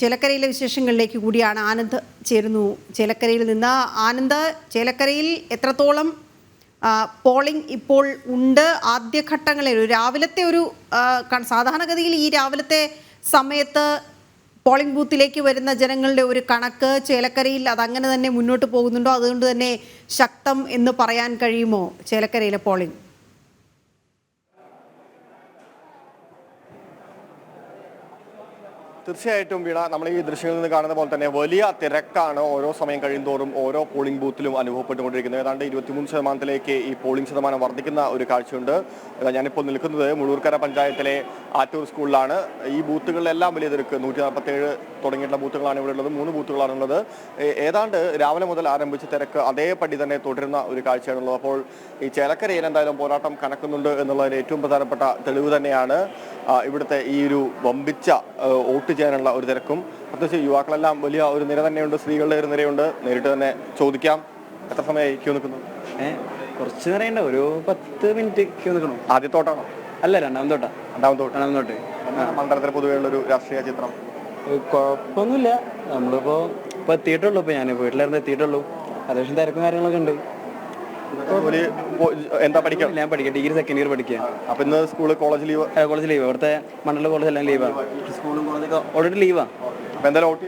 ചേലക്കരയിലെ വിശേഷങ്ങളിലേക്ക് കൂടിയാണ് ആനന്ദ് ചേരുന്നു. ചേലക്കരയിൽ നിന്ന് ആനന്ദ്, ചേലക്കരയിൽ എത്രത്തോളം പോളിംഗ് ഇപ്പോൾ ഉണ്ട്? ആദ്യഘട്ടങ്ങളിൽ രാവിലത്തെ ഒരു സാധാരണഗതിയിൽ ഈ രാവിലത്തെ സമയത്ത് പോളിംഗ് ബൂത്തിലേക്ക് വരുന്ന ജനങ്ങളുടെ ഒരു കണക്ക് ചേലക്കരയിൽ അതങ്ങനെ തന്നെ മുന്നോട്ട് പോകുന്നുണ്ടോ? അതുകൊണ്ട് തന്നെ ശക്തം എന്ന് പറയാൻ കഴിയുമോ ചേലക്കരയിലെ പോളിംഗ്? തീർച്ചയായിട്ടും വീണ, നമ്മൾ ഈ ദൃശ്യങ്ങളിൽ നിന്ന് കാണുന്ന പോലെ തന്നെ വലിയ തിരക്കാണ് ഓരോ സമയം കഴിയുന്തോറും ഓരോ പോളിംഗ് ബൂത്തിലും അനുഭവപ്പെട്ടുകൊണ്ടിരിക്കുന്നത്. ഏതാണ്ട് 23% ഈ പോളിംഗ് ശതമാനം വർദ്ധിക്കുന്ന ഒരു കാഴ്ചയുണ്ട്. ഞാനിപ്പോൾ നിൽക്കുന്നത് മുഴൂർക്കര പഞ്ചായത്തിലെ ആറ്റൂർ സ്കൂളിലാണ്. ഈ ബൂത്തുകളിലെല്ലാം വലിയ തിരക്ക്. 147 തുടങ്ങിയിട്ടുള്ള ബൂത്തുകളാണ് ഇവിടെ ഉള്ളത്. 3 ബൂത്തുകളാണുള്ളത്. ഏതാണ്ട് രാവിലെ മുതൽ ആരംഭിച്ച തിരക്ക് അതേപടി തന്നെ തുടരുന്ന ഒരു കാഴ്ചയാണുള്ളത്. അപ്പോൾ ഈ ചേലക്കരയിൽ എന്തായാലും പോരാട്ടം കനക്കുന്നുണ്ട് എന്നുള്ളതിന് ഏറ്റവും പ്രധാനപ്പെട്ട തെളിവ് തന്നെയാണ് ഇവിടുത്തെ ഈ ഒരു വമ്പിച്ച വോട്ട് ചെയ്യാനുള്ള ഒരു തിരക്കും. പ്രത്യേകിച്ച് യുവാക്കളെല്ലാം വലിയ ഒരു നിര തന്നെയുണ്ട്, സ്ത്രീകളുടെ ഒരു നിരയുണ്ട്. നേരിട്ട് തന്നെ ചോദിക്കാം, എത്ര സമയമായി ക്യൂ നിൽക്കുന്നു? കുറച്ച് നേരമുണ്ട്, ഒരു 10 മിനിറ്റ് ക്യൂ നിൽക്കണം. ആദ്യത്തോട്ടാണോ? അല്ല, രണ്ടാമത്തോട്ട്. മണ്ഡലത്തിൽ പൊതുവെയുള്ള ഒരു രാഷ്ട്രീയ ചിത്രം കുഴപ്പമൊന്നുമില്ല. നമ്മളിപ്പോ എത്തിയിട്ടുള്ളൂ. ഇപ്പൊ ഞാൻ വീട്ടിലായിരുന്നു എത്തിയിട്ടുള്ളൂ. അത്യാവശ്യം തിരക്കും കാര്യങ്ങളൊക്കെ ഉണ്ട്. എന്താ പഠിക്കാം? ഞാൻ പഠിക്കാം, ഡിഗ്രി സെക്കൻഡ് ഇയർ പഠിക്കുക. അപ്പൊ ഇന്ന് school college leave? College leave. ഇവിടുത്തെ മണ്ഡലം കോളേജ് എല്ലാം ലീവാണ്. സ്കൂളും കോളേജൊക്കെ ഓൾറെഡി ലീവാണ്. അപ്പൊ എന്തായാലും ഔട്ടി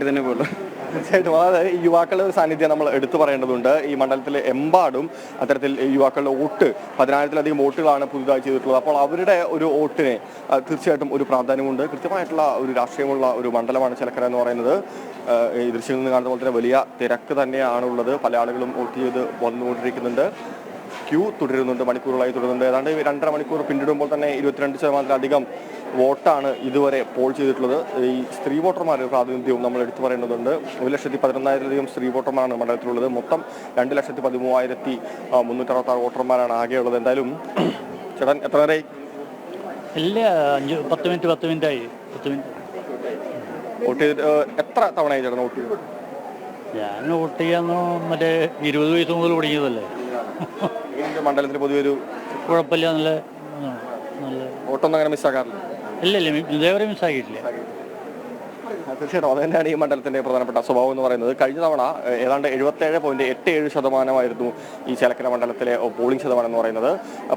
തന്നെ പോകുള്ളൂ. തീർച്ചയായിട്ടും. അതായത് ഈ യുവാക്കളുടെ ഒരു സാന്നിധ്യം നമ്മൾ എടുത്തു പറയേണ്ടതുണ്ട്. ഈ മണ്ഡലത്തിലെ എമ്പാടും അത്തരത്തിൽ യുവാക്കളുടെ വോട്ട് 10,000-ലധികം വോട്ടുകളാണ് പുതുതായി ചെയ്തിട്ടുള്ളത്. അപ്പോൾ അവരുടെ ഒരു വോട്ടിന് തീർച്ചയായിട്ടും ഒരു പ്രാധാന്യമുണ്ട്. കൃത്യമായിട്ടുള്ള ഒരു രാഷ്ട്രീയമുള്ള ഒരു മണ്ഡലമാണ് ചേലക്കര എന്ന് പറയുന്നത്. ഈ ദൃശ്യങ്ങളിൽ നിന്ന് കാണുന്ന പോലെ തന്നെ വലിയ തിരക്ക് തന്നെയാണുള്ളത്. പല ആളുകളും വോട്ട് ചെയ്ത് വന്നുകൊണ്ടിരിക്കുന്നുണ്ട്. ക്യൂ തുടരുന്നുണ്ട്, മണിക്കൂറുകളായി തുടരുന്നുണ്ട്. ഏതാണ്ട് 2.5 മണിക്കൂർ പിന്നിടുമ്പോൾ തന്നെ 22% വോട്ടാണ് ഇതുവരെ പോൾ ചെയ്തിട്ടുള്ളത്. ഈ സ്ത്രീ വോട്ടർമാരുടെ പ്രാതിനിധ്യവും നമ്മൾ എടുത്തു പറയേണ്ടതുണ്ട്. 1,11,000-ലധികം സ്ത്രീ വോട്ടർമാരാണ് മണ്ഡലത്തിലുള്ളത്. മൊത്തം 2,13,366 വോട്ടർമാരാണ് ആകെയുള്ളത്. എന്തായാലും ചേട്ടൻ എത്ര നേരമായി? ഇല്ല, 10 മിനിറ്റ് ആയി. വോട്ട് ചെയ്തിട്ട് എത്ര തവണയായി ചേട്ടൻ വോട്ട് ചെയ്തു? ഞാൻ വോട്ട് ചെയ്യാന്ന് മറ്റേ 20 വയസ്സ് മുതൽ തുടങ്ങിയതല്ലേ. മണ്ഡലത്തിൽ പൊതുവെ ഒരു കുഴപ്പമില്ല, നല്ല വോട്ടൊന്നും അങ്ങനെ മിസ്സാക്കാറില്ല? ഇല്ല, ഇതേവരെ മിസ്സാക്കിയിട്ടില്ല. തീർച്ചയായിട്ടും അത് തന്നെയാണ് ഈ മണ്ഡലത്തിന്റെ പ്രധാനപ്പെട്ട സ്വഭാവം എന്ന് പറയുന്നത്. കഴിഞ്ഞ തവണ ഏതാണ്ട് 77.87% ഈ ചേലക്കര മണ്ഡലത്തിലെ പോളിംഗ് ശതമാനം എന്ന് പറയുന്നത്.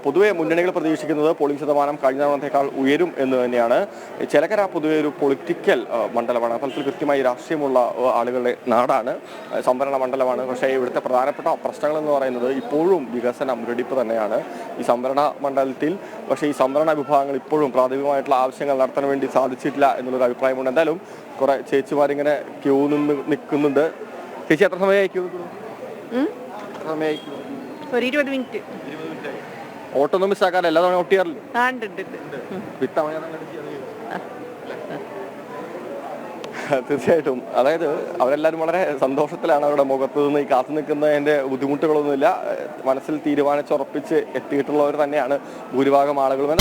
പൊതുവെ മുന്നണികൾ പ്രതീക്ഷിക്കുന്നത് പോളിംഗ് ശതമാനം കഴിഞ്ഞ തവണത്തേക്കാൾ ഉയരും എന്ന് തന്നെയാണ്. ചേലക്കര പൊതുവെ ഒരു പൊളിറ്റിക്കൽ മണ്ഡലമാണ്. ഫലത്തിൽ കൃത്യമായി രാഷ്ട്രീയമുള്ള ആളുകളുടെ നാടാണ്, സംവരണ മണ്ഡലമാണ്. പക്ഷേ ഇവിടുത്തെ പ്രധാനപ്പെട്ട പ്രശ്നങ്ങൾ എന്ന് പറയുന്നത് ഇപ്പോഴും വികസന മുരടിപ്പ് തന്നെയാണ് ഈ സംവരണ മണ്ഡലത്തിൽ. പക്ഷേ ഈ സംവരണ വിഭാഗങ്ങൾ ഇപ്പോഴും പ്രാഥമികമായിട്ടുള്ള ആവശ്യങ്ങൾ നടത്താൻ വേണ്ടി സാധിച്ചിട്ടില്ല എന്നുള്ളൊരു അഭിപ്രായമുണ്ട്. എന്തായാലും കുറെ ചേച്ചിമാരിങ്ങനെ ക്യൂ നിന്ന് നിൽക്കുന്നുണ്ട്. ചേച്ചി എത്ര സമയമായി ക്യൂ നിൽക്കുന്നു? ഒരു 20 മിനിറ്റ്. ഓട്ടൊന്നും മിസ്സാക്കാറില്ല? എല്ലാ തവണ വോട്ട് ചെയ്യാറില്ല? തീർച്ചയായിട്ടും. അതായത് അവരെല്ലാവരും വളരെ സന്തോഷത്തിലാണ്. അവരുടെ മുഖത്ത് നിന്ന് ഈ കാത്തു നിൽക്കുന്നതിൻ്റെ ബുദ്ധിമുട്ടുകളൊന്നുമില്ല. മനസ്സിൽ തീരുമാനിച്ചുറപ്പിച്ച് എത്തിയിട്ടുള്ളവർ തന്നെയാണ് ഭൂരിഭാഗം ആളുകളും.